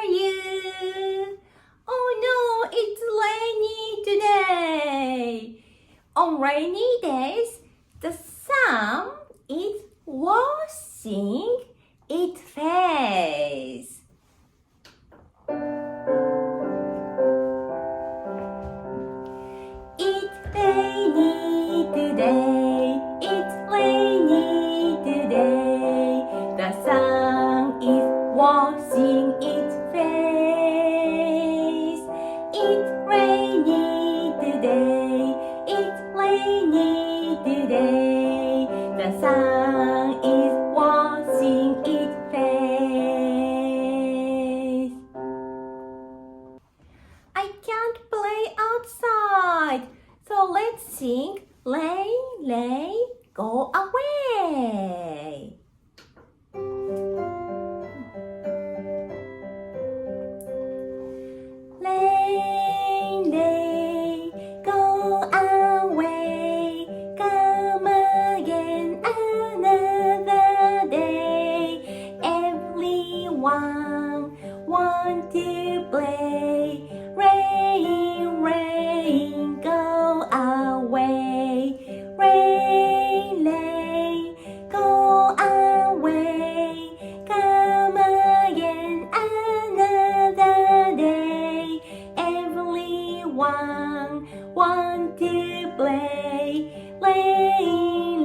are you? Oh no, it's rainy today. On rainy days, the sun is washing its face. It's rainy today. It's rainy today. The sun is washing its face. It's rainy today. It's rainy today. The sun is washing its face. I can't play outside, so let's sing Rain, rain, go away. Rain, rain, go away. Come again another day. Everyone want to play. Rain, rain, go away. Rain, rain, go away. Come again another day. Everyone want to play. Rain,